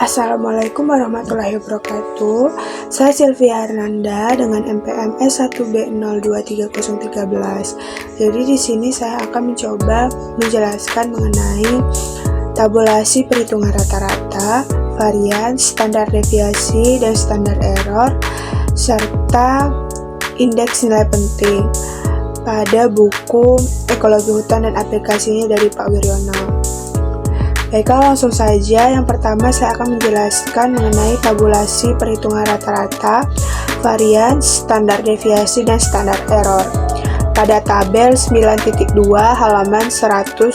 Assalamualaikum warahmatullahi wabarakatuh. Saya Sylvia Hernanda dengan NPM S1B023013. Jadi di sini saya akan mencoba menjelaskan mengenai tabulasi perhitungan rata-rata, varian, standar deviasi dan standar error, serta indeks nilai penting pada buku Ekologi Hutan dan Aplikasinya dari Pak Wiryono. Baiklah, langsung saja. Yang pertama saya akan menjelaskan mengenai tabulasi perhitungan rata-rata, varian, standar deviasi, dan standar error pada tabel 9.2 halaman 122.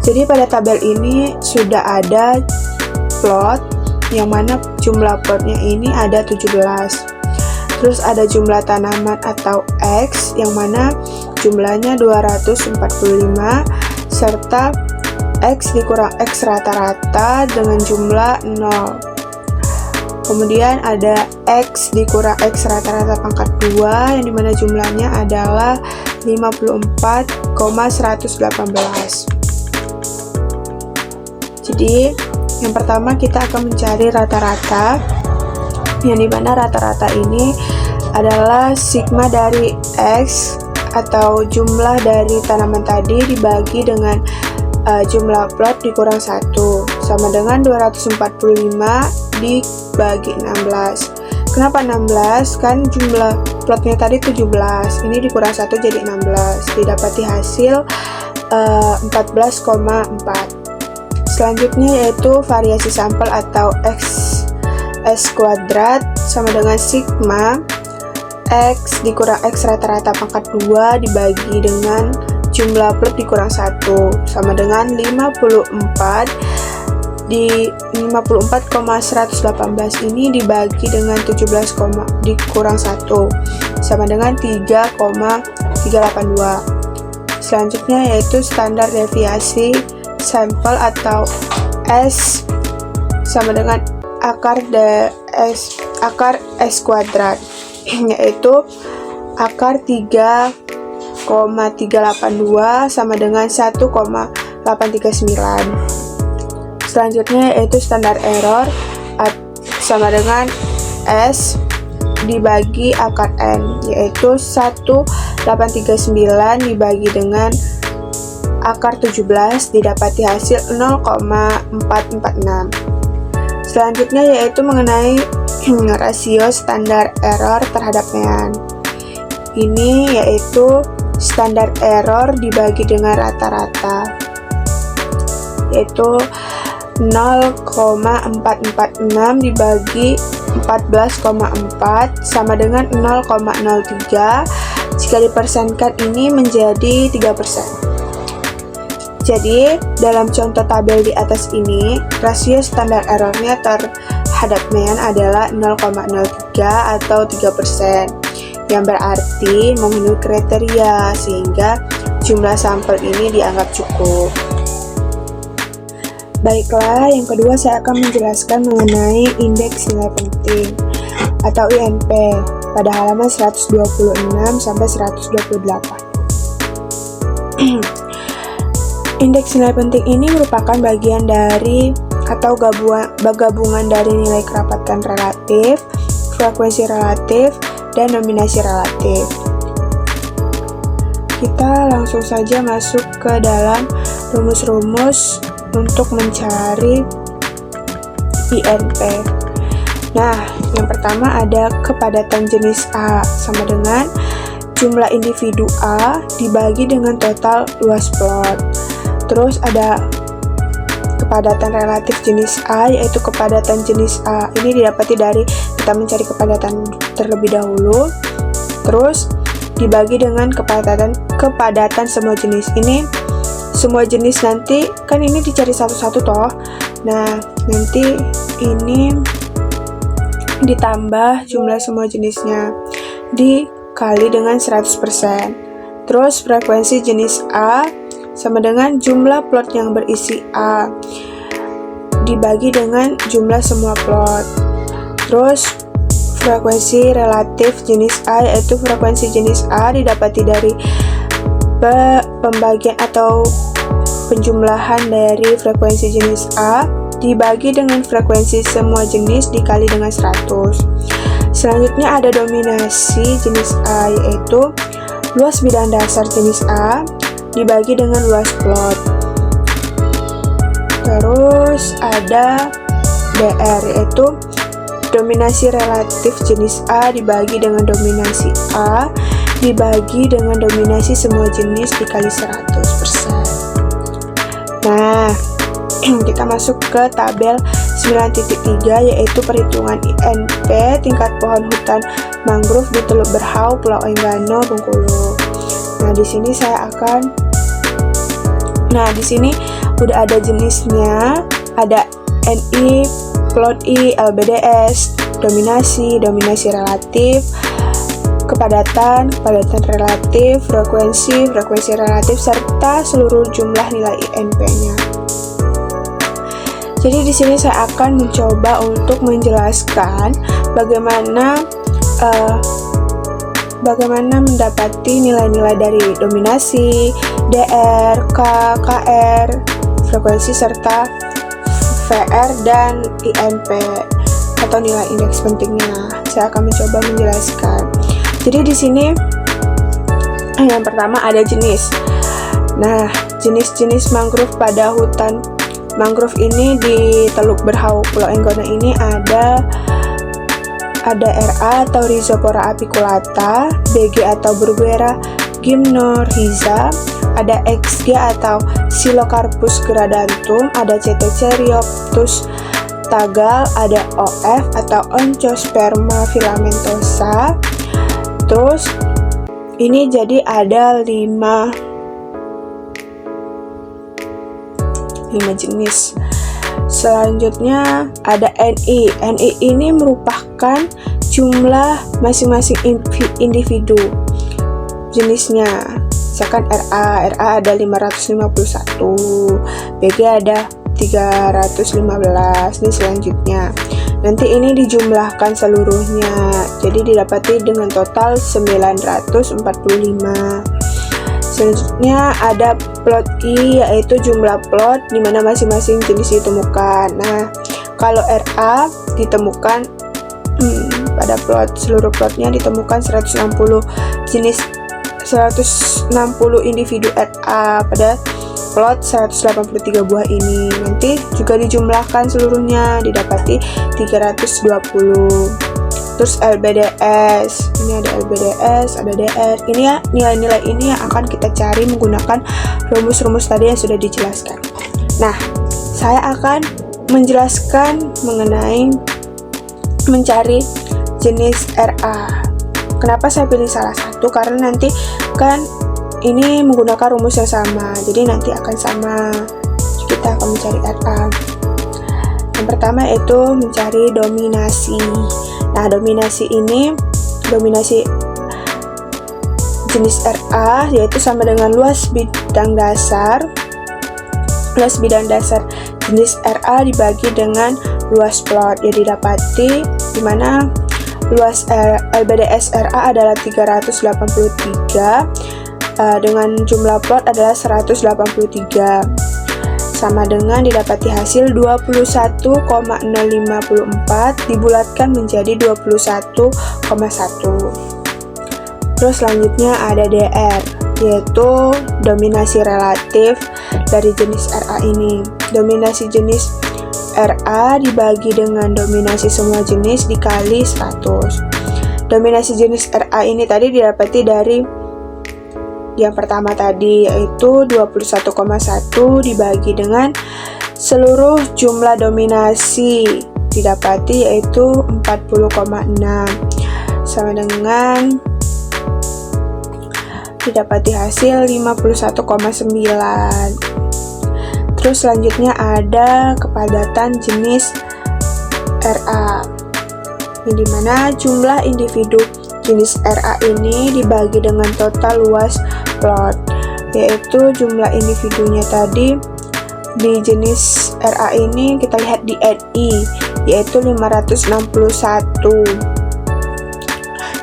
Jadi pada tabel ini sudah ada plot, yang mana jumlah plotnya ini ada 17. Terus ada jumlah tanaman atau X, yang mana jumlahnya 245, serta X dikurang X rata-rata dengan jumlah 0. Kemudian ada X dikurang X rata-rata pangkat 2, yang dimana jumlahnya adalah 54,118. Jadi yang pertama kita akan mencari rata-rata, yang dimana rata-rata ini adalah sigma dari X atau jumlah dari tanaman tadi dibagi dengan jumlah plot dikurang 1, sama dengan 245 dibagi 16. Kenapa 16? Kan jumlah plotnya tadi 17, ini dikurang 1 jadi 16, didapati hasil 14,4. Selanjutnya yaitu variasi sampel atau X kuadrat sama dengan sigma X dikurang X rata-rata pangkat 2 dibagi dengan jumlah plot dikurang 1, sama dengan 54 54,118 ini dibagi dengan 17, dikurang 1 sama dengan 3,382. Selanjutnya yaitu standar deviasi sampel atau S sama dengan akar S kuadrat, yaitu akar 3,382 sama dengan 1,839. Selanjutnya yaitu standar error sama dengan S dibagi akar N, yaitu 1,839 dibagi dengan akar 17 didapati hasil 0,446. Selanjutnya yaitu mengenai rasio standar error terhadap mean. Ini yaitu standar error dibagi dengan rata-rata, yaitu 0,446 dibagi 14,4 sama dengan 0,03. Jika dipersenkan ini menjadi 3%. Jadi, dalam contoh tabel di atas ini, rasio standar errornya terhadap mean adalah 0,03 atau 3%, yang berarti memenuhi kriteria sehingga jumlah sampel ini dianggap cukup. Baiklah, yang kedua saya akan menjelaskan mengenai indeks nilai penting atau INP pada halaman 126 sampai 128. Indeks nilai penting ini merupakan bagian dari atau gabungan dari nilai kerapatan relatif, frekuensi relatif, dan nominasi relatif. Kita langsung saja masuk ke dalam rumus-rumus untuk mencari INP. Nah, yang pertama ada kepadatan jenis A sama dengan jumlah individu A dibagi dengan total luas plot. Terus ada kepadatan relatif jenis A, yaitu kepadatan jenis A ini didapati dari kita mencari kepadatan terlebih dahulu, terus dibagi dengan kepadatan semua jenis. Ini semua jenis nanti kan ini dicari satu-satu toh. Nah, nanti ini ditambah jumlah semua jenisnya dikali dengan 100%. Terus frekuensi jenis A sama dengan jumlah plot yang berisi A dibagi dengan jumlah semua plot. Terus frekuensi relatif jenis A, yaitu frekuensi jenis A didapati dari pembagian atau penjumlahan dari frekuensi jenis A dibagi dengan frekuensi semua jenis dikali dengan 100. Selanjutnya ada dominasi jenis A, yaitu luas bidang dasar jenis A dibagi dengan luas plot. Terus ada DR, yaitu dominasi relatif jenis A dibagi dengan dominasi A dibagi dengan dominasi semua jenis dikali 100%. Nah, kita masuk ke tabel 9.3, yaitu perhitungan INP tingkat pohon hutan mangrove di Teluk Berhau, Pulau Enggano, Bengkulu. Nah, di sini udah ada jenisnya, ada NI, plot I, LBDS, dominasi relatif, kepadatan relatif, frekuensi relatif, serta seluruh jumlah nilai INP-nya. Jadi di sini saya akan mencoba untuk menjelaskan bagaimana mendapati nilai-nilai dari dominasi, DR, K, KR, frekuensi serta VR dan INP atau nilai indeks pentingnya. Saya akan mencoba menjelaskan. Jadi di sini yang pertama ada jenis. Nah, jenis-jenis mangrove pada hutan mangrove ini di Teluk Berhau, Pulau Enggano ini ada RA atau Rhizopora apiculata, BG atau Bruguera gymnorrhiza, ada XG atau Xylocarpus gradatum, ada CTC Rhioptus tagal, ada OF atau Onchosperma filamentosa. Terus ini jadi ada 5 jenis. Selanjutnya ada NI. NI ini merupakan jumlah masing-masing individu jenisnya. Misalkan RA ada 551, BG ada 315, dan selanjutnya. Nanti ini dijumlahkan seluruhnya, jadi didapati dengan total 945. Selanjutnya ada plot I, yaitu jumlah plot di mana masing-masing jenis ditemukan. Nah, kalau RA ditemukan pada seluruh plotnya ditemukan 160 individu RA pada plot 183 buah ini. Nanti juga dijumlahkan seluruhnya didapati 320. Terus LBDS, ini ada LBDS, ada DR. Ini ya nilai-nilai ini yang akan kita cari menggunakan rumus-rumus tadi yang sudah dijelaskan. Nah, saya akan menjelaskan mengenai mencari jenis RA. Kenapa saya pilih salah satu? Karena nanti kan ini menggunakan rumus yang sama, jadi nanti akan sama. Kita akan mencari RA. Yang pertama yaitu mencari dominasi. Nah, dominasi jenis RA yaitu sama dengan luas bidang dasar jenis RA dibagi dengan luas plot. Jadi didapati di mana luas LBDS RA adalah 383 dengan jumlah plot adalah 183, sama dengan didapati hasil 21,054 dibulatkan menjadi 21,1. Terus selanjutnya ada DR, yaitu dominasi relatif dari jenis RA ini. Dominasi jenis RA dibagi dengan dominasi semua jenis dikali 100. Dominasi jenis RA ini tadi didapati dari yang pertama tadi, yaitu 21,1 dibagi dengan seluruh jumlah dominasi didapati yaitu 40,6, sama dengan didapati hasil 51,9. Terus selanjutnya ada kepadatan jenis RA, di mana jumlah individu jenis RA ini dibagi dengan total luas plot, yaitu jumlah individunya tadi di jenis RA ini kita lihat di NI, yaitu 561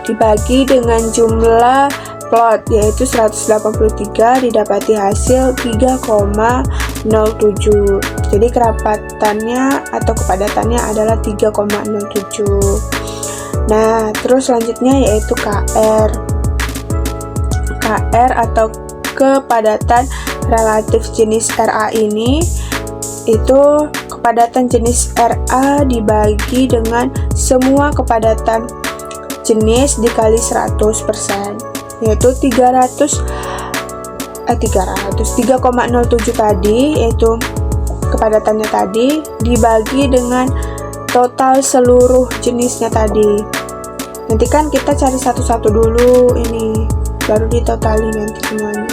dibagi dengan jumlah plot yaitu 183 didapati hasil 3,07. Jadi kerapatannya atau kepadatannya adalah 3,07. Nah, terus selanjutnya yaitu KR. KR atau kepadatan relatif jenis RA ini itu kepadatan jenis RA dibagi dengan semua kepadatan jenis dikali 100%, yaitu 307 tadi, yaitu kepadatannya tadi dibagi dengan total seluruh jenisnya tadi. Nanti kan kita cari satu-satu dulu ini, baru ditotali nanti semuanya.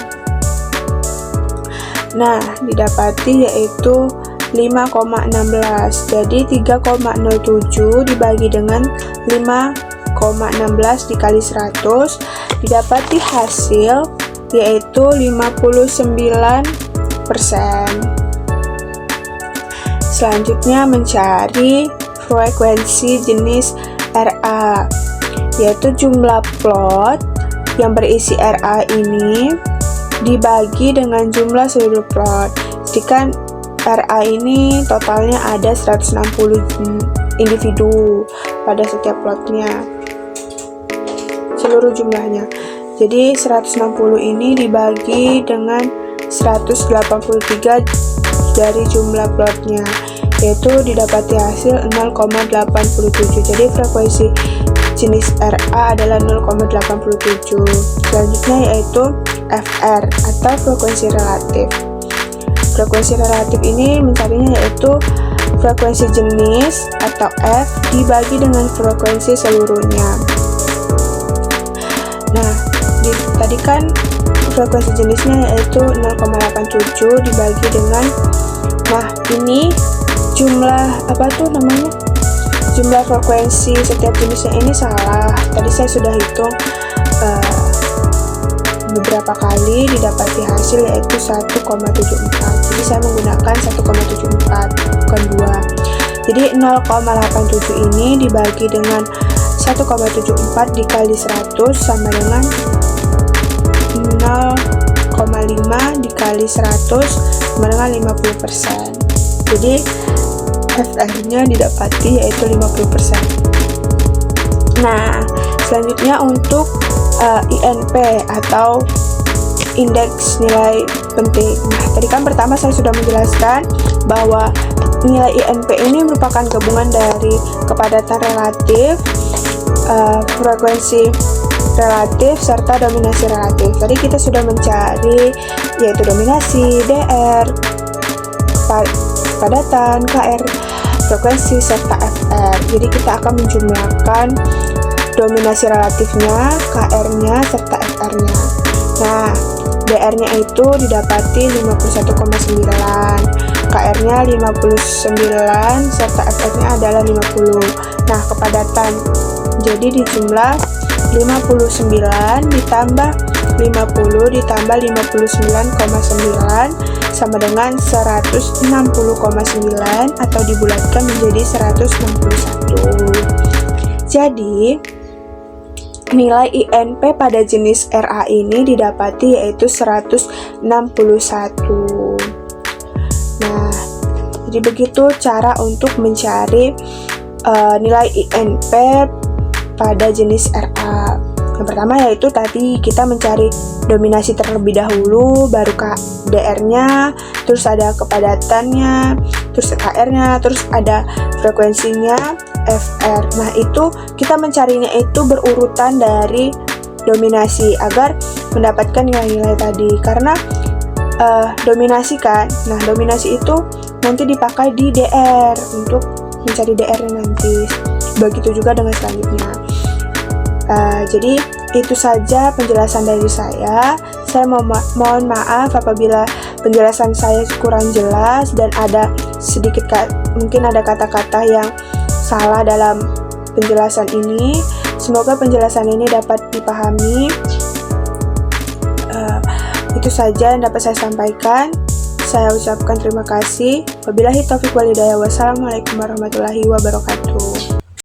Nah, didapati yaitu 5,16. Jadi 3,07 dibagi dengan 5,16 dikali 100 didapati hasil yaitu 59%. Selanjutnya mencari frekuensi jenis RA, yaitu jumlah plot yang berisi RA ini dibagi dengan jumlah seluruh plot. Jika RA ini totalnya ada 160 individu pada setiap plotnya, seluruh jumlahnya. Jadi 160 ini dibagi dengan 183 dari jumlah plotnya, yaitu didapati hasil 0,87. Jadi frekuensi jenis RA adalah 0,87. Selanjutnya yaitu FR atau frekuensi relatif. Frekuensi relatif ini mencarinya yaitu frekuensi jenis atau F dibagi dengan frekuensi seluruhnya. Nah, tadi kan frekuensi jenisnya yaitu 0,87 dibagi dengan, nah ini jumlah jumlah frekuensi setiap jenisnya ini salah. Tadi saya sudah hitung beberapa kali, didapati hasil yaitu 1,74. Jadi saya menggunakan 1,74 bukan 2. Jadi 0,87 ini dibagi dengan 1,74 dikali 100 sama dengan 0,5 dikali 100 sama dengan 50%. Jadi FR-nya didapati yaitu 50%. Nah, selanjutnya untuk INP atau indeks nilai penting. Nah, tadi kan pertama saya sudah menjelaskan bahwa nilai INP ini merupakan gabungan dari kepadatan relatif, frekuensi relatif, serta dominasi relatif. Tadi kita sudah mencari yaitu dominasi, DR, kepadatan, KR, frekuensi, serta FR. Jadi kita akan menjumlahkan dominasi relatifnya, KR-nya, serta FR-nya. Nah, DR-nya itu didapati 51,9, KR-nya 59, serta FR-nya adalah 50. Nah, kepadatan jadi dijumlah 59 ditambah 50 ditambah 59,9 sama dengan 160,9 atau dibulatkan menjadi 161. Jadi nilai INP pada jenis RA ini didapati yaitu 161. Nah, jadi begitu cara untuk mencari nilai INP pada jenis RA. Yang pertama yaitu tadi kita mencari dominasi terlebih dahulu, baru DR-nya, terus ada kepadatannya, terus KR-nya, terus ada frekuensinya, FR. Nah, itu kita mencarinya itu berurutan dari dominasi agar mendapatkan nilai-nilai tadi. Karena dominasi kan, nah dominasi itu nanti dipakai di DR untuk mencari DR-nya nanti. Begitu juga dengan selanjutnya. Jadi itu saja penjelasan dari saya. Saya mohon maaf apabila penjelasan saya kurang jelas dan ada sedikit mungkin ada kata-kata yang salah dalam penjelasan ini. Semoga penjelasan ini dapat dipahami. Itu saja yang dapat saya sampaikan. Saya ucapkan terima kasih. Wabillahi taufiq wal hidayah. Wassalamualaikum warahmatullahi wabarakatuh.